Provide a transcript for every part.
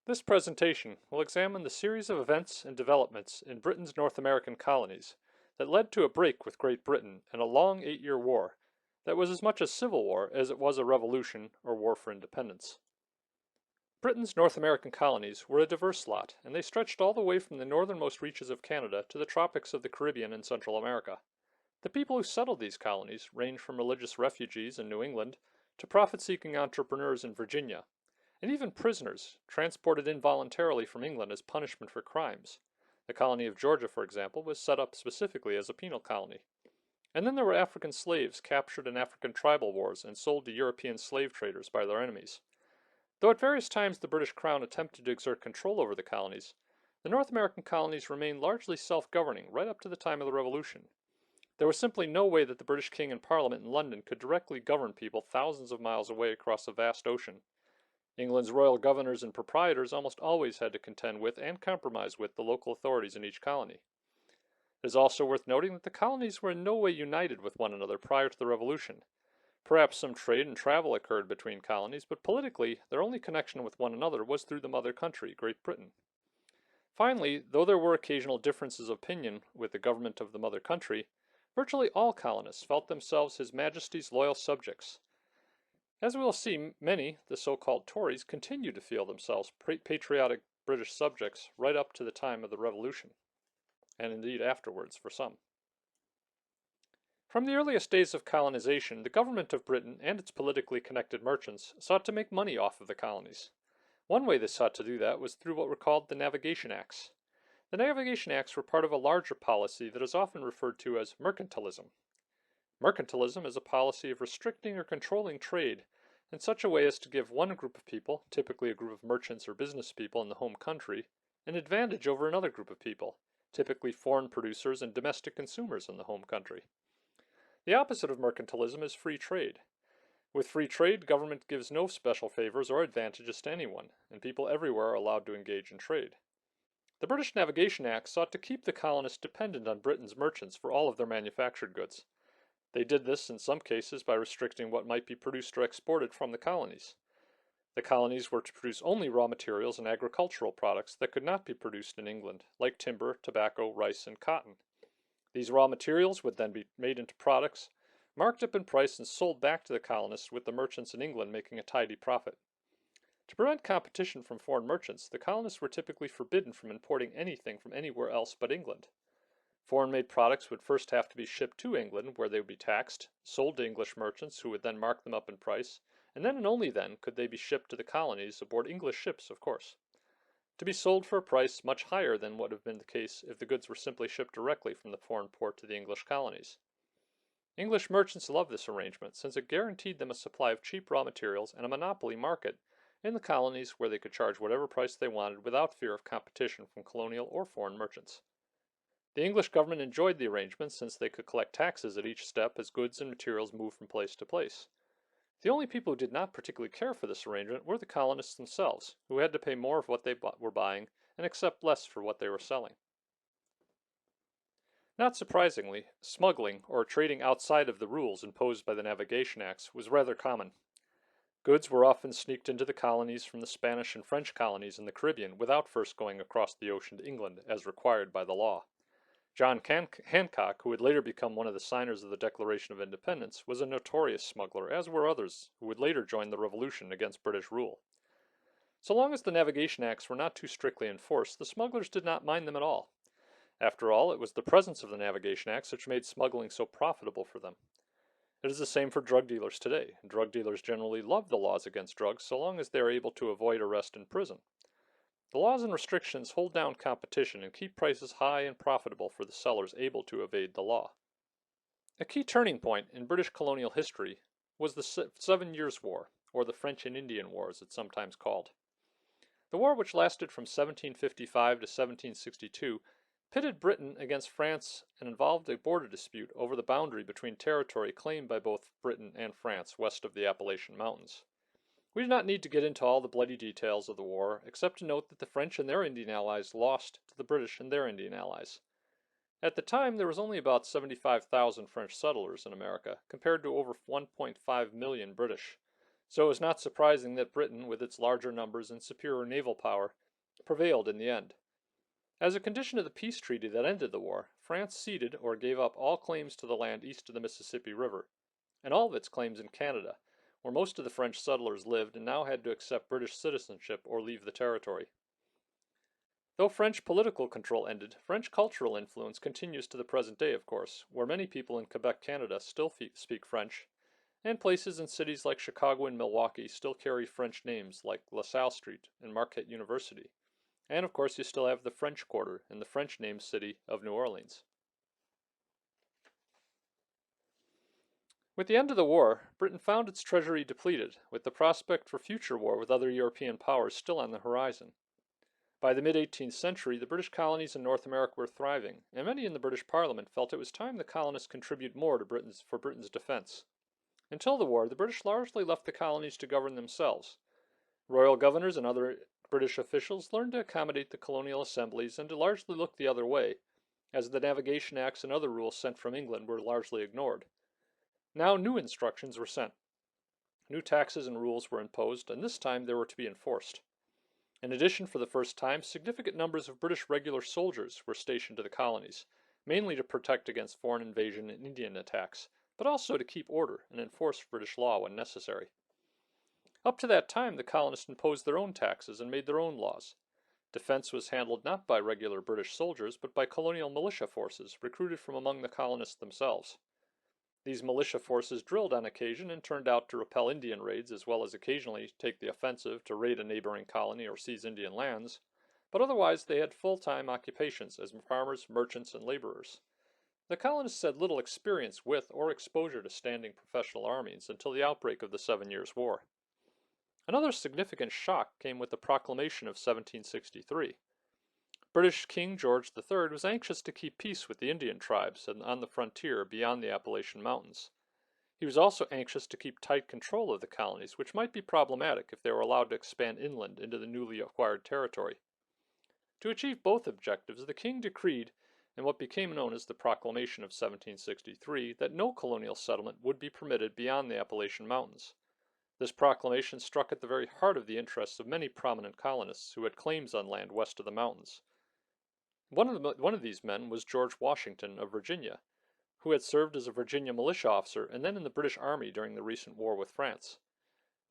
This presentation will examine the series of events and developments in Britain's North American colonies that led to a break with Great Britain and a long 8-year war that was as much a civil war as it was a revolution or war for independence. Britain's North American colonies were a diverse lot, and they stretched all the way from the northernmost reaches of Canada to the tropics of the Caribbean and Central America. The people who settled these colonies ranged from religious refugees in New England to profit-seeking entrepreneurs in Virginia, and even prisoners transported involuntarily from England as punishment for crimes. The colony of Georgia, for example, was set up specifically as a penal colony. And then there were African slaves captured in African tribal wars and sold to European slave traders by their enemies. Though at various times the British Crown attempted to exert control over the colonies, the North American colonies remained largely self-governing right up to the time of the Revolution. There was simply no way that the British King and Parliament in London could directly govern people thousands of miles away across a vast ocean. England's royal governors and proprietors almost always had to contend with and compromise with the local authorities in each colony. It is also worth noting that the colonies were in no way united with one another prior to the Revolution. Perhaps some trade and travel occurred between colonies, but politically, their only connection with one another was through the mother country, Great Britain. Finally, though there were occasional differences of opinion with the government of the mother country, virtually all colonists felt themselves His Majesty's loyal subjects. As we will see, many, the so-called Tories, continued to feel themselves patriotic British subjects right up to the time of the Revolution, and indeed afterwards for some. From the earliest days of colonization, the government of Britain and its politically connected merchants sought to make money off of the colonies. One way they sought to do that was through what were called the Navigation Acts. The Navigation Acts were part of a larger policy that is often referred to as mercantilism. Mercantilism is a policy of restricting or controlling trade in such a way as to give one group of people, typically a group of merchants or business people in the home country, an advantage over another group of people, typically foreign producers and domestic consumers in the home country. The opposite of mercantilism is free trade. With free trade, government gives no special favors or advantages to anyone, and people everywhere are allowed to engage in trade. The British Navigation Act sought to keep the colonists dependent on Britain's merchants for all of their manufactured goods. They did this in some cases by restricting what might be produced or exported from the colonies. The colonies were to produce only raw materials and agricultural products that could not be produced in England, like timber, tobacco, rice, and cotton. These raw materials would then be made into products, marked up in price and sold back to the colonists, with the merchants in England making a tidy profit. To prevent competition from foreign merchants, the colonists were typically forbidden from importing anything from anywhere else but England. Foreign-made products would first have to be shipped to England, where they would be taxed, sold to English merchants who would then mark them up in price, and then and only then could they be shipped to the colonies aboard English ships, of course, to be sold for a price much higher than would have been the case if the goods were simply shipped directly from the foreign port to the English colonies. English merchants loved this arrangement since it guaranteed them a supply of cheap raw materials and a monopoly market in the colonies where they could charge whatever price they wanted without fear of competition from colonial or foreign merchants. The English government enjoyed the arrangement since they could collect taxes at each step as goods and materials moved from place to place. The only people who did not particularly care for this arrangement were the colonists themselves, who had to pay more for what they were buying and accept less for what they were selling. Not surprisingly, smuggling, or trading outside of the rules imposed by the Navigation Acts, was rather common. Goods were often sneaked into the colonies from the Spanish and French colonies in the Caribbean without first going across the ocean to England as required by the law. John Hancock, who would later become one of the signers of the Declaration of Independence, was a notorious smuggler, as were others who would later join the revolution against British rule. So long as the Navigation Acts were not too strictly enforced, the smugglers did not mind them at all. After all, it was the presence of the Navigation Acts which made smuggling so profitable for them. It is the same for drug dealers today. Drug dealers generally love the laws against drugs so long as they are able to avoid arrest and prison. The laws and restrictions hold down competition and keep prices high and profitable for the sellers able to evade the law. A key turning point in British colonial history was the 7 Years' War, or the French and Indian War as it's sometimes called. The war, which lasted from 1755 to 1762, pitted Britain against France and involved a border dispute over the boundary between territory claimed by both Britain and France west of the Appalachian Mountains. We do not need to get into all the bloody details of the war, except to note that the French and their Indian allies lost to the British and their Indian allies. At the time, there was only about 75,000 French settlers in America, compared to over 1.5 million British, So it was not surprising that Britain, with its larger numbers and superior naval power, prevailed in the end. As a condition of the peace treaty that ended the war, France ceded or gave up all claims to the land east of the Mississippi River, and all of its claims in Canada, where most of the French settlers lived and now had to accept British citizenship or leave the territory. Though French political control ended, French cultural influence continues to the present day, of course, where many people in Quebec, Canada still speak French, and places and cities like Chicago and Milwaukee still carry French names like LaSalle Street and Marquette University. And of course, you still have the French Quarter in the French named city of New Orleans. With the end of the war, Britain found its treasury depleted, with the prospect for future war with other European powers still on the horizon. By the mid-18th century, the British colonies in North America were thriving, and many in the British Parliament felt it was time the colonists contribute more to Britain's defense. Until the war, the British largely left the colonies to govern themselves. Royal governors and other British officials learned to accommodate the colonial assemblies and to largely look the other way, as the Navigation Acts and other rules sent from England were largely ignored. Now new instructions were sent. New taxes and rules were imposed, and this time they were to be enforced. In addition, for the first time, significant numbers of British regular soldiers were stationed to the colonies, mainly to protect against foreign invasion and Indian attacks, but also to keep order and enforce British law when necessary. Up to that time, the colonists imposed their own taxes and made their own laws. Defense was handled not by regular British soldiers, but by colonial militia forces recruited from among the colonists themselves. These militia forces drilled on occasion and turned out to repel Indian raids as well as occasionally take the offensive to raid a neighboring colony or seize Indian lands, but otherwise they had full-time occupations as farmers, merchants, and laborers. The colonists had little experience with or exposure to standing professional armies until the outbreak of the 7 Years' War. Another significant shock came with the Proclamation of 1763. British King George III was anxious to keep peace with the Indian tribes on the frontier beyond the Appalachian Mountains. He was also anxious to keep tight control of the colonies, which might be problematic if they were allowed to expand inland into the newly acquired territory. To achieve both objectives, the king decreed, in what became known as the Proclamation of 1763, that no colonial settlement would be permitted beyond the Appalachian Mountains. This proclamation struck at the very heart of the interests of many prominent colonists who had claims on land west of the mountains. One of these men was George Washington of Virginia, who had served as a Virginia militia officer and then in the British Army during the recent war with France.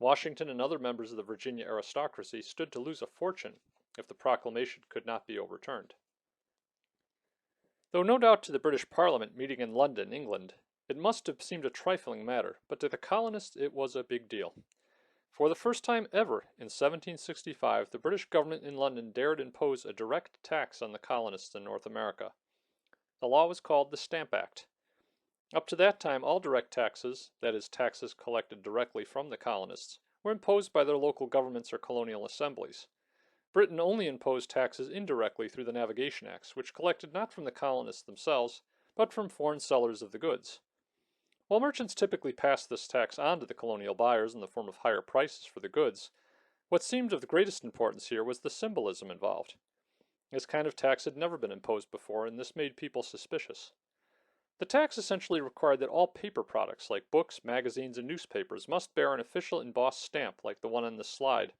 Washington and other members of the Virginia aristocracy stood to lose a fortune if the proclamation could not be overturned. Though no doubt to the British Parliament meeting in London, England, it must have seemed a trifling matter, but to the colonists it was a big deal. For the first time ever, in 1765, the British government in London dared impose a direct tax on the colonists in North America. The law was called the Stamp Act. Up to that time, all direct taxes, that is, taxes collected directly from the colonists, were imposed by their local governments or colonial assemblies. Britain only imposed taxes indirectly through the Navigation Acts, which collected not from the colonists themselves, but from foreign sellers of the goods. While merchants typically passed this tax on to the colonial buyers in the form of higher prices for the goods, what seemed of the greatest importance here was the symbolism involved. This kind of tax had never been imposed before, and this made people suspicious. The tax essentially required that all paper products like books, magazines, and newspapers must bear an official embossed stamp like the one on this slide.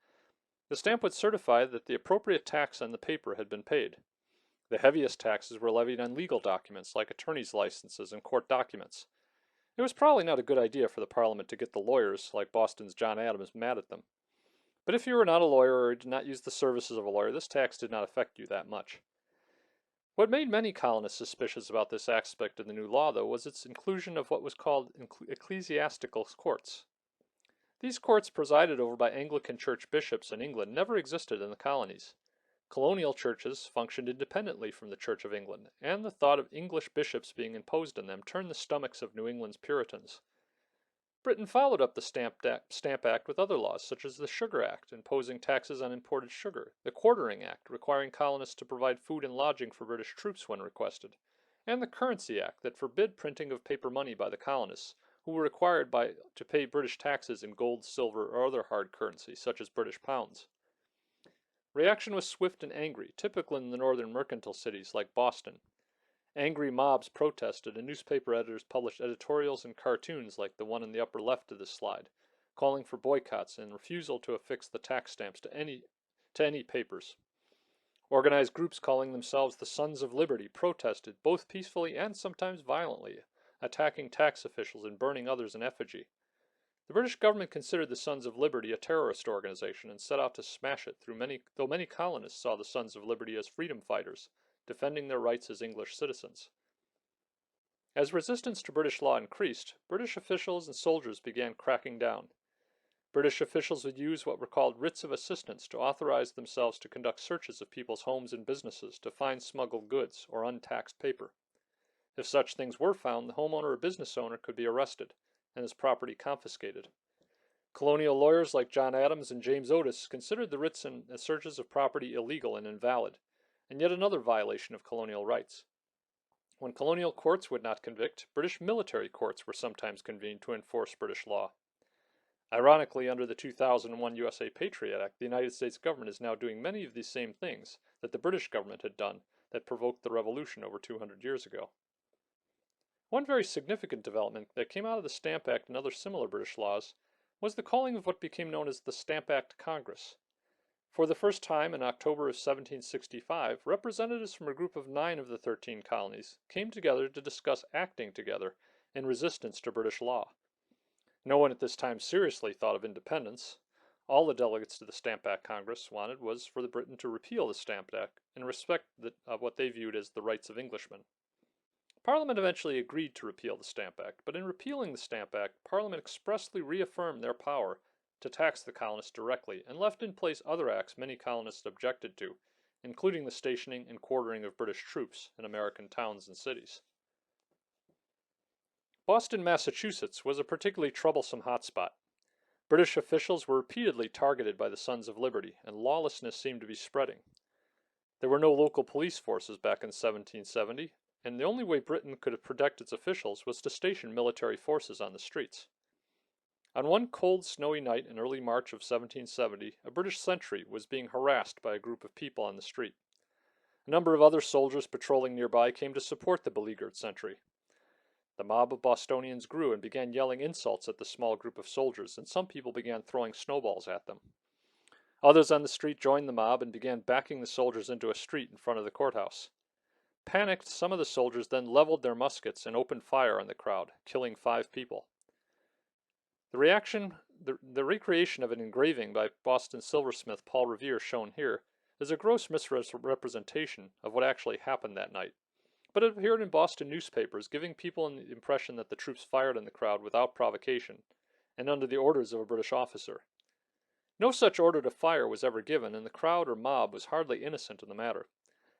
The stamp would certify that the appropriate tax on the paper had been paid. The heaviest taxes were levied on legal documents like attorneys' licenses and court documents. It was probably not a good idea for the Parliament to get the lawyers, like Boston's John Adams, mad at them. But if you were not a lawyer or did not use the services of a lawyer, this tax did not affect you that much. What made many colonists suspicious about this aspect of the new law, though, was its inclusion of what was called ecclesiastical courts. These courts, presided over by Anglican church bishops in England, never existed in the colonies. Colonial churches functioned independently from the Church of England, and the thought of English bishops being imposed on them turned the stomachs of New England's Puritans. Britain followed up the Stamp Act with other laws, such as the Sugar Act, imposing taxes on imported sugar, the Quartering Act, requiring colonists to provide food and lodging for British troops when requested, and the Currency Act that forbid printing of paper money by the colonists, who were required to pay British taxes in gold, silver, or other hard currency, such as British pounds. Reaction was swift and angry, typical in the northern mercantile cities like Boston. Angry mobs protested, and newspaper editors published editorials and cartoons like the one in the upper left of this slide, calling for boycotts and refusal to affix the tax stamps to any papers. Organized groups calling themselves the Sons of Liberty protested, both peacefully and sometimes violently, attacking tax officials and burning others in effigy. The British government considered the Sons of Liberty a terrorist organization and set out to smash it, though many colonists saw the Sons of Liberty as freedom fighters, defending their rights as English citizens. As resistance to British law increased, British officials and soldiers began cracking down. British officials would use what were called writs of assistance to authorize themselves to conduct searches of people's homes and businesses to find smuggled goods or untaxed paper. If such things were found, the homeowner or business owner could be arrested and his property confiscated. Colonial lawyers like John Adams and James Otis considered the writs and searches of property illegal and invalid, and yet another violation of colonial rights. When colonial courts would not convict, British military courts were sometimes convened to enforce British law. Ironically, under the 2001 USA Patriot Act, the United States government is now doing many of these same things that the British government had done that provoked the Revolution over 200 years ago. One very significant development that came out of the Stamp Act and other similar British laws was the calling of what became known as the Stamp Act Congress. For the first time in October of 1765, representatives from a group of 9 of the 13 colonies came together to discuss acting together in resistance to British law. No one at this time seriously thought of independence. All the delegates to the Stamp Act Congress wanted was for the Britain to repeal the Stamp Act in respect of what they viewed as the rights of Englishmen. Parliament eventually agreed to repeal the Stamp Act, but in repealing the Stamp Act, Parliament expressly reaffirmed their power to tax the colonists directly and left in place other acts many colonists objected to, including the stationing and quartering of British troops in American towns and cities. Boston, Massachusetts was a particularly troublesome hotspot. British officials were repeatedly targeted by the Sons of Liberty, and lawlessness seemed to be spreading. There were no local police forces back in 1770, and the only way Britain could protect its officials was to station military forces on the streets. On one cold, snowy night in early March of 1770, a British sentry was being harassed by a group of people on the street. A number of other soldiers patrolling nearby came to support the beleaguered sentry. The mob of Bostonians grew and began yelling insults at the small group of soldiers, and some people began throwing snowballs at them. Others on the street joined the mob and began backing the soldiers into a street in front of the courthouse. Panicked, some of the soldiers then leveled their muskets and opened fire on the crowd, killing 5 people. The recreation of an engraving by Boston silversmith Paul Revere shown here is a gross misrepresentation of what actually happened that night, but it appeared in Boston newspapers, giving people the impression that the troops fired on the crowd without provocation and under the orders of a British officer. No such order to fire was ever given, and the crowd or mob was hardly innocent in the matter.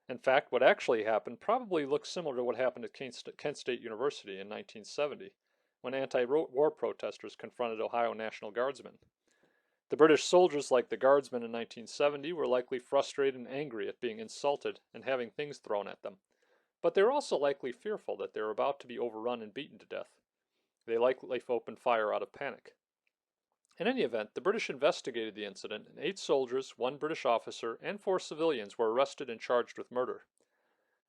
In fact, what actually happened probably looks similar to what happened at Kent State University in 1970, when anti-war protesters confronted Ohio National Guardsmen. The British soldiers, like the Guardsmen in 1970, were likely frustrated and angry at being insulted and having things thrown at them. But they were also likely fearful that they were about to be overrun and beaten to death. They likely opened fire out of panic. In any event, the British investigated the incident, and 8 soldiers, 1 British officer, and 4 civilians were arrested and charged with murder.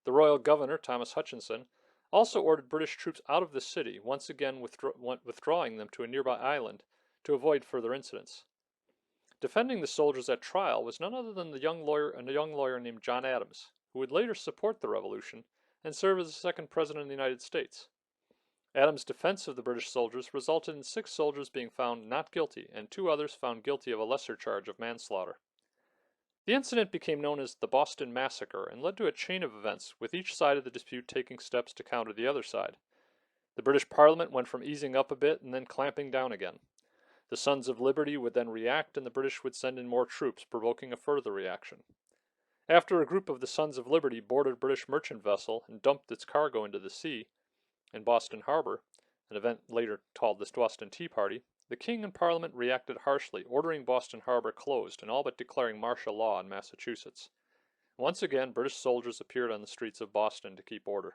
The Royal Governor, Thomas Hutchinson, also ordered British troops out of the city, once again withdrawing them to a nearby island to avoid further incidents. Defending the soldiers at trial was none other than a young lawyer named John Adams, who would later support the revolution and serve as the second president of the United States. Adams' defense of the British soldiers resulted in 6 soldiers being found not guilty and 2 others found guilty of a lesser charge of manslaughter. The incident became known as the Boston Massacre and led to a chain of events, with each side of the dispute taking steps to counter the other side. The British Parliament went from easing up a bit and then clamping down again. The Sons of Liberty would then react, and the British would send in more troops, provoking a further reaction. After a group of the Sons of Liberty boarded a British merchant vessel and dumped its cargo into the sea in Boston Harbor, an event later called the Boston Tea Party, the King and Parliament reacted harshly, ordering Boston Harbor closed and all but declaring martial law in Massachusetts. Once again, British soldiers appeared on the streets of Boston to keep order.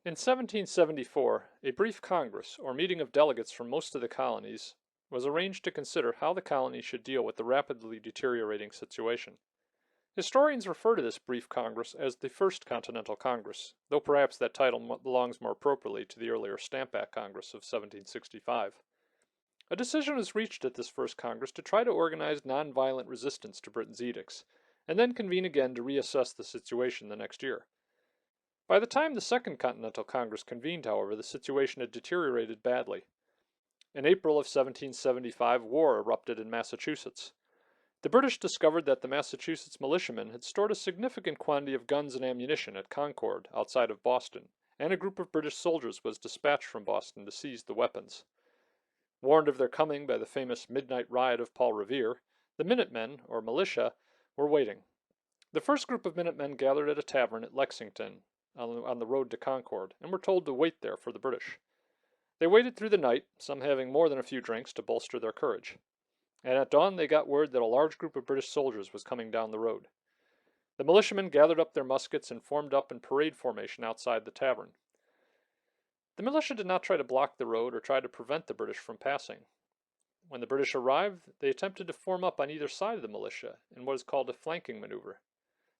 In 1774, a brief Congress, or meeting of delegates from most of the colonies, was arranged to consider how the colonies should deal with the rapidly deteriorating situation. Historians refer to this brief Congress as the First Continental Congress, though perhaps that title belongs more appropriately to the earlier Stamp Act Congress of 1765. A decision was reached at this first Congress to try to organize nonviolent resistance to Britain's edicts, and then convene again to reassess the situation the next year. By the time the Second Continental Congress convened, however, the situation had deteriorated badly. In April of 1775, war erupted in Massachusetts. The British discovered that the Massachusetts militiamen had stored a significant quantity of guns and ammunition at Concord, outside of Boston, and a group of British soldiers was dispatched from Boston to seize the weapons. Warned of their coming by the famous midnight riot of Paul Revere, the Minutemen, or militia, were waiting. The first group of Minutemen gathered at a tavern at Lexington, on the road to Concord, and were told to wait there for the British. They waited through the night, some having more than a few drinks to bolster their courage. And at dawn they got word that a large group of British soldiers was coming down the road. The militiamen gathered up their muskets and formed up in parade formation outside the tavern. The militia did not try to block the road or try to prevent the British from passing. When the British arrived, they attempted to form up on either side of the militia in what is called a flanking maneuver.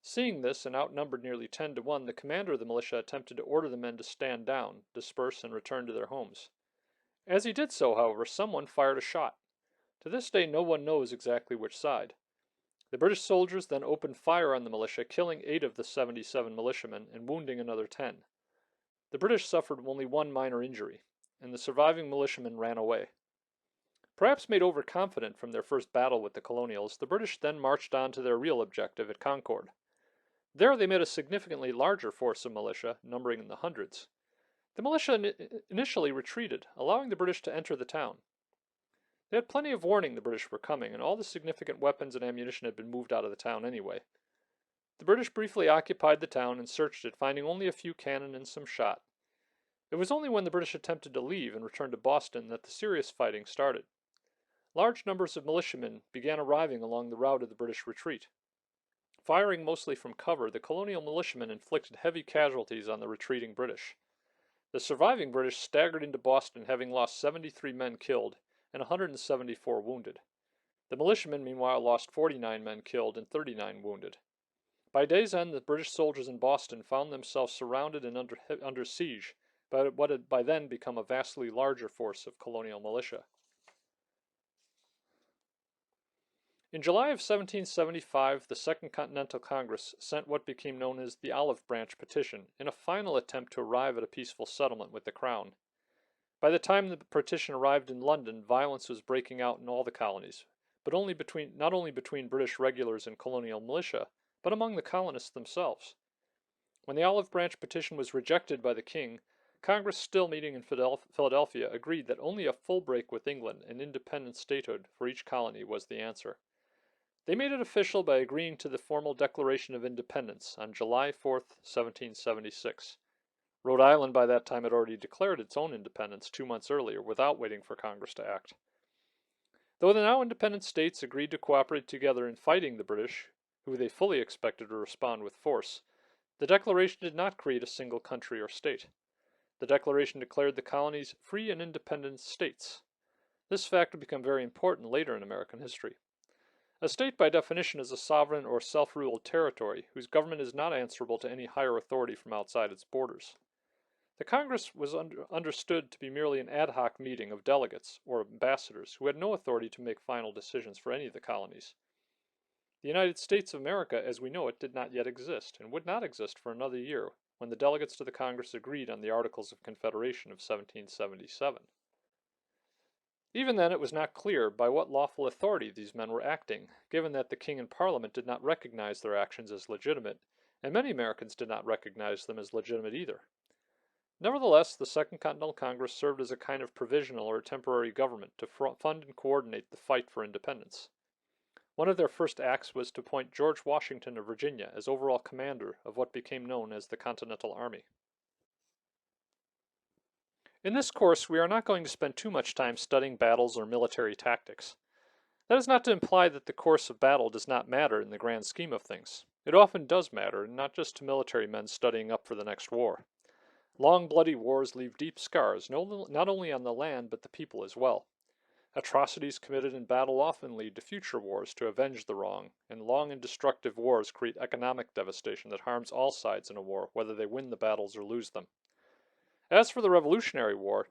Seeing this and outnumbered nearly 10 to 1, the commander of the militia attempted to order the men to stand down, disperse, and return to their homes. As he did so, however, someone fired a shot. To this day, no one knows exactly which side. The British soldiers then opened fire on the militia, killing 8 of the 77 militiamen and wounding another 10. The British suffered only one minor injury, and the surviving militiamen ran away. Perhaps made overconfident from their first battle with the colonials, the British then marched on to their real objective at Concord. There they met a significantly larger force of militia, numbering in the hundreds. The militia initially retreated, allowing the British to enter the town. They had plenty of warning the British were coming, and all the significant weapons and ammunition had been moved out of the town anyway. The British briefly occupied the town and searched it, finding only a few cannon and some shot. It was only when the British attempted to leave and return to Boston that the serious fighting started. Large numbers of militiamen began arriving along the route of the British retreat. Firing mostly from cover, the colonial militiamen inflicted heavy casualties on the retreating British. The surviving British staggered into Boston, having lost 73 men killed and 174 wounded. The militiamen, meanwhile, lost 49 men killed and 39 wounded. By day's end, the British soldiers in Boston found themselves surrounded and under siege by what had by then become a vastly larger force of colonial militia. In July of 1775, the Second Continental Congress sent what became known as the Olive Branch Petition in a final attempt to arrive at a peaceful settlement with the Crown. By the time the petition arrived in London, violence was breaking out in all the colonies, but not only between British regulars and colonial militia, but among the colonists themselves. When the Olive Branch Petition was rejected by the King, Congress, still meeting in Philadelphia, agreed that only a full break with England and independent statehood for each colony was the answer. They made it official by agreeing to the formal Declaration of Independence on July 4, 1776. Rhode Island by that time had already declared its own independence 2 months earlier without waiting for Congress to act. Though the now independent states agreed to cooperate together in fighting the British, who they fully expected to respond with force, the Declaration did not create a single country or state. The Declaration declared the colonies free and independent states. This fact would become very important later in American history. A state by definition is a sovereign or self-ruled territory whose government is not answerable to any higher authority from outside its borders. The Congress was understood to be merely an ad hoc meeting of delegates or ambassadors who had no authority to make final decisions for any of the colonies. The United States of America as we know it did not yet exist and would not exist for another year when the delegates to the Congress agreed on the Articles of Confederation of 1777. Even then it was not clear by what lawful authority these men were acting, given that the King and Parliament did not recognize their actions as legitimate, and many Americans did not recognize them as legitimate either. Nevertheless, the Second Continental Congress served as a kind of provisional or temporary government to fund and coordinate the fight for independence. One of their first acts was to appoint George Washington of Virginia as overall commander of what became known as the Continental Army. In this course, we are not going to spend too much time studying battles or military tactics. That is not to imply that the course of battle does not matter in the grand scheme of things. It often does matter, and not just to military men studying up for the next war. Long bloody wars leave deep scars, not only on the land but the people as well. Atrocities committed in battle often lead to future wars to avenge the wrong, and long and destructive wars create economic devastation that harms all sides in a war, whether they win the battles or lose them. As for the Revolutionary War,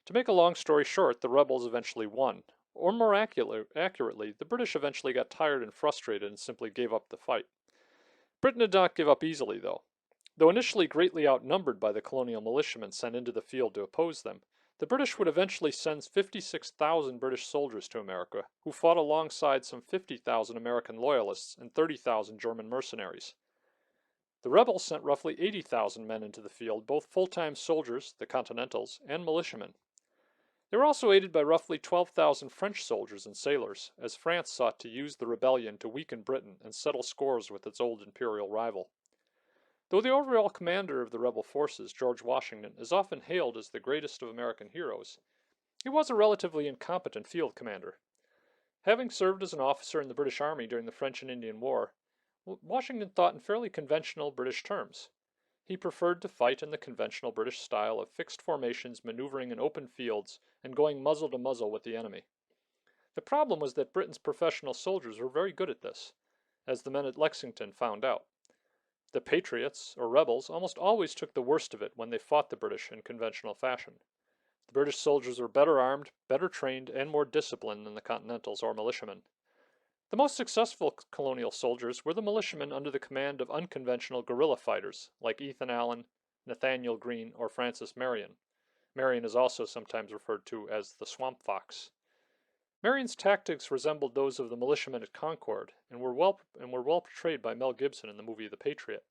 to make a long story short, the rebels eventually won. Or more accurately, the British eventually got tired and frustrated and simply gave up the fight. Britain did not give up easily, though. Though initially greatly outnumbered by the colonial militiamen sent into the field to oppose them, the British would eventually send 56,000 British soldiers to America, who fought alongside some 50,000 American loyalists and 30,000 German mercenaries. The rebels sent roughly 80,000 men into the field, both full-time soldiers, the Continentals, and militiamen. They were also aided by roughly 12,000 French soldiers and sailors, as France sought to use the rebellion to weaken Britain and settle scores with its old imperial rival. Though the overall commander of the rebel forces, George Washington, is often hailed as the greatest of American heroes, he was a relatively incompetent field commander. Having served as an officer in the British Army during the French and Indian War, Washington thought in fairly conventional British terms. He preferred to fight in the conventional British style of fixed formations, maneuvering in open fields, and going muzzle to muzzle with the enemy. The problem was that Britain's professional soldiers were very good at this, as the men at Lexington found out. The patriots, or rebels, almost always took the worst of it when they fought the British in conventional fashion. The British soldiers were better armed, better trained, and more disciplined than the Continentals or militiamen. The most successful colonial soldiers were the militiamen under the command of unconventional guerrilla fighters like Ethan Allen, Nathaniel Greene, or Francis Marion. Marion is also sometimes referred to as the Swamp Fox. Marion's tactics resembled those of the militiamen at Concord and were well portrayed by Mel Gibson in the movie The Patriot.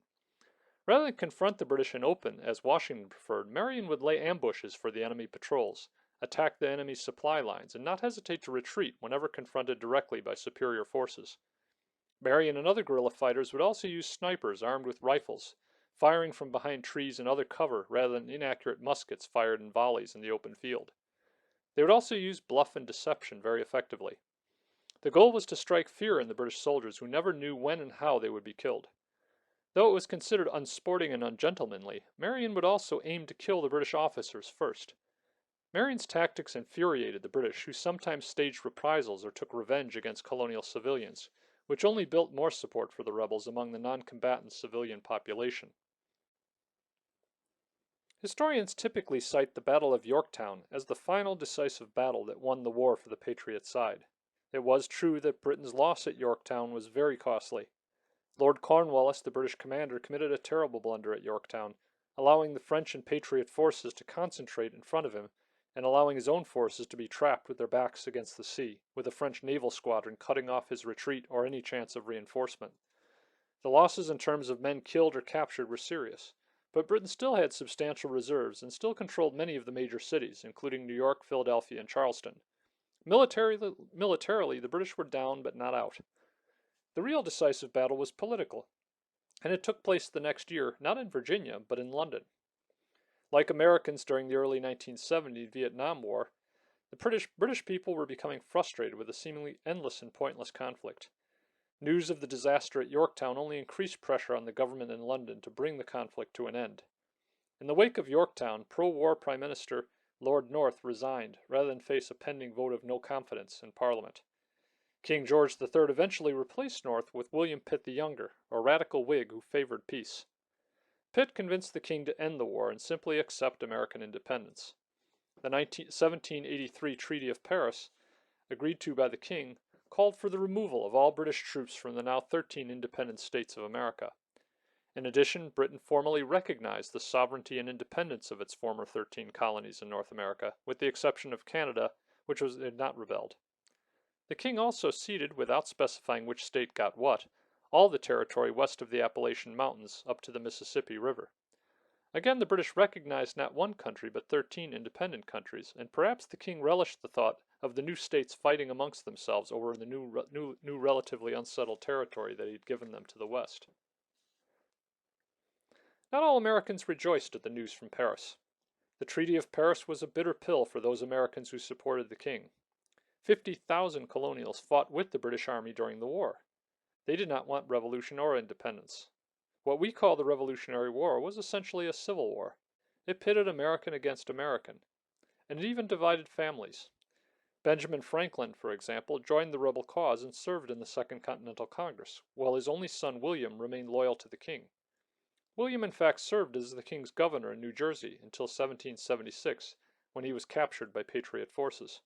Rather than confront the British in open, as Washington preferred, Marion would lay ambushes for the enemy patrols, attack the enemy's supply lines, and not hesitate to retreat whenever confronted directly by superior forces. Marion and other guerrilla fighters would also use snipers armed with rifles, firing from behind trees and other cover rather than inaccurate muskets fired in volleys in the open field. They would also use bluff and deception very effectively. The goal was to strike fear in the British soldiers who never knew when and how they would be killed. Though it was considered unsporting and ungentlemanly, Marion would also aim to kill the British officers first. Marion's tactics infuriated the British, who sometimes staged reprisals or took revenge against colonial civilians, which only built more support for the rebels among the non-combatant civilian population. Historians typically cite the Battle of Yorktown as the final decisive battle that won the war for the Patriot side. It was true that Britain's loss at Yorktown was very costly. Lord Cornwallis, the British commander, committed a terrible blunder at Yorktown, allowing the French and Patriot forces to concentrate in front of him and allowing his own forces to be trapped with their backs against the sea, with a French naval squadron cutting off his retreat or any chance of reinforcement. The losses in terms of men killed or captured were serious, but Britain still had substantial reserves and still controlled many of the major cities, including New York, Philadelphia, and Charleston. Militarily, the British were down but not out. The real decisive battle was political, and it took place the next year, not in Virginia, but in London. Like Americans during the early 1970 Vietnam War, the British people were becoming frustrated with a seemingly endless and pointless conflict. News of the disaster at Yorktown only increased pressure on the government in London to bring the conflict to an end. In the wake of Yorktown, pro-war Prime Minister Lord North resigned rather than face a pending vote of no confidence in Parliament. King George III eventually replaced North with William Pitt the Younger, a radical Whig who favored peace. Pitt convinced the king to end the war and simply accept American independence. The 1783 Treaty of Paris, agreed to by the king, called for the removal of all British troops from the now 13 independent states of America. In addition, Britain formally recognized the sovereignty and independence of its former 13 colonies in North America, with the exception of Canada, which had not rebelled. The king also ceded, without specifying which state got what, all the territory west of the Appalachian Mountains up to the Mississippi River. Again, the British recognized not one country but 13 independent countries, and perhaps the king relished the thought of the new states fighting amongst themselves over the new relatively unsettled territory that he had given them to the west. Not all Americans rejoiced at the news from Paris. The Treaty of Paris was a bitter pill for those Americans who supported the king. 50,000 colonials fought with the British Army during the war. They did not want revolution or independence. What we call the Revolutionary War was essentially a civil war. It pitted American against American, and it even divided families. Benjamin Franklin, for example, joined the rebel cause and served in the Second Continental Congress, while his only son William remained loyal to the king. William in fact served as the king's governor in New Jersey until 1776, when he was captured by Patriot forces.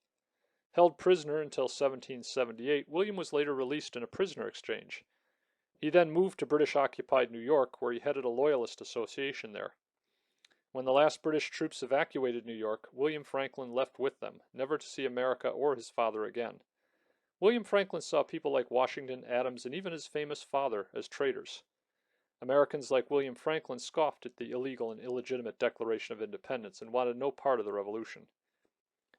Held prisoner until 1778, William was later released in a prisoner exchange. He then moved to British-occupied New York, where he headed a Loyalist association there. When the last British troops evacuated New York, William Franklin left with them, never to see America or his father again. William Franklin saw people like Washington, Adams, and even his famous father as traitors. Americans like William Franklin scoffed at the illegal and illegitimate Declaration of Independence and wanted no part of the revolution.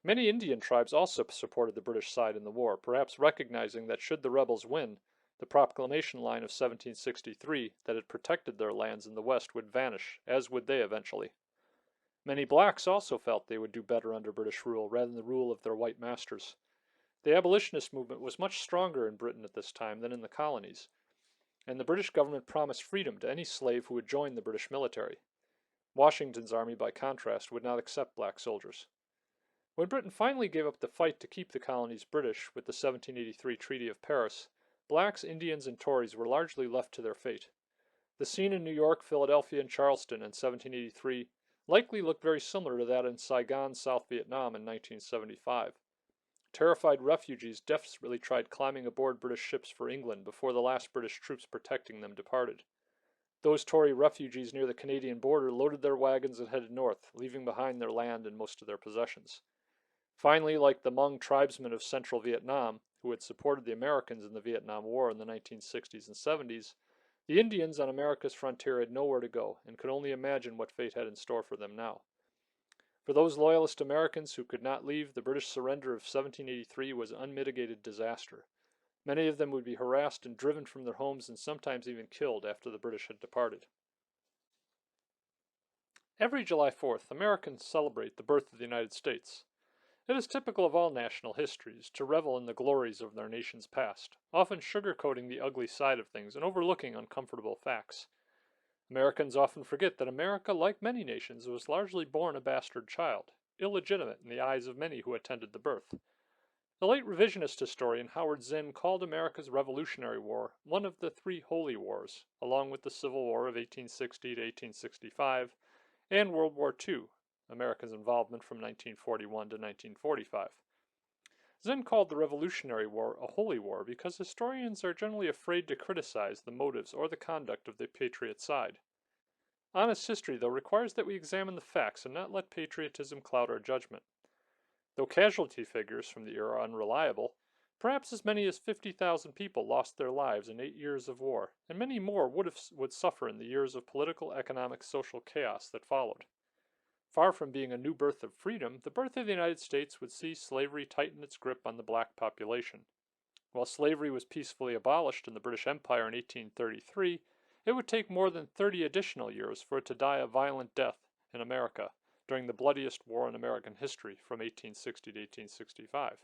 Many Indian tribes also supported the British side in the war, perhaps recognizing that should the rebels win, the proclamation line of 1763 that had protected their lands in the West would vanish, as would they eventually. Many blacks also felt they would do better under British rule rather than the rule of their white masters. The abolitionist movement was much stronger in Britain at this time than in the colonies, and the British government promised freedom to any slave who would join the British military. Washington's army, by contrast, would not accept black soldiers. When Britain finally gave up the fight to keep the colonies British with the 1783 Treaty of Paris, blacks, Indians, and Tories were largely left to their fate. The scene in New York, Philadelphia, and Charleston in 1783 likely looked very similar to that in Saigon, South Vietnam in 1975. Terrified refugees desperately tried climbing aboard British ships for England before the last British troops protecting them departed. Those Tory refugees near the Canadian border loaded their wagons and headed north, leaving behind their land and most of their possessions. Finally, like the Hmong tribesmen of central Vietnam, who had supported the Americans in the Vietnam War in the 1960s and 70s, the Indians on America's frontier had nowhere to go and could only imagine what fate had in store for them now. For those loyalist Americans who could not leave, the British surrender of 1783 was unmitigated disaster. Many of them would be harassed and driven from their homes and sometimes even killed after the British had departed. Every July 4th, Americans celebrate the birth of the United States. It is typical of all national histories to revel in the glories of their nation's past, often sugarcoating the ugly side of things and overlooking uncomfortable facts. Americans often forget that America, like many nations, was largely born a bastard child, illegitimate in the eyes of many who attended the birth. The late revisionist historian Howard Zinn called America's Revolutionary War one of the three holy wars, along with the Civil War of 1860 to 1865 and World War II, America's involvement from 1941 to 1945. Zinn called the Revolutionary War a holy war because historians are generally afraid to criticize the motives or the conduct of the Patriot side. Honest history, though, requires that we examine the facts and not let patriotism cloud our judgment. Though casualty figures from the era are unreliable, perhaps as many as 50,000 people lost their lives in 8 years of war, and many more would suffer in the years of political, economic, social chaos that followed. Far from being a new birth of freedom, the birth of the United States would see slavery tighten its grip on the black population. While slavery was peacefully abolished in the British Empire in 1833, it would take more than 30 additional years for it to die a violent death in America during the bloodiest war in American history from 1860 to 1865.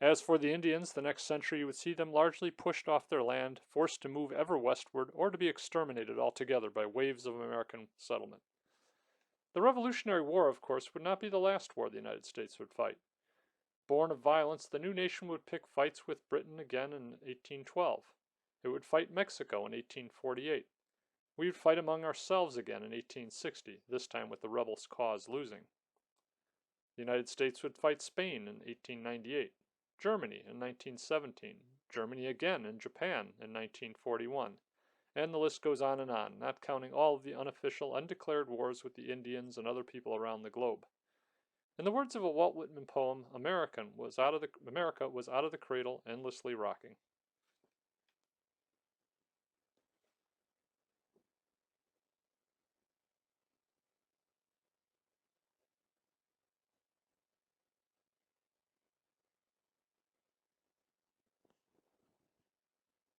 As for the Indians, the next century would see them largely pushed off their land, forced to move ever westward, or to be exterminated altogether by waves of American settlement. The Revolutionary War, of course, would not be the last war the United States would fight. Born of violence, the new nation would pick fights with Britain again in 1812. It would fight Mexico in 1848. We would fight among ourselves again in 1860, this time with the rebels' cause losing. The United States would fight Spain in 1898, Germany in 1917, Germany again and Japan in 1941, and the list goes on, not counting all of the unofficial, undeclared wars with the Indians and other people around the globe. In the words of a Walt Whitman poem, America was out of the cradle, endlessly rocking.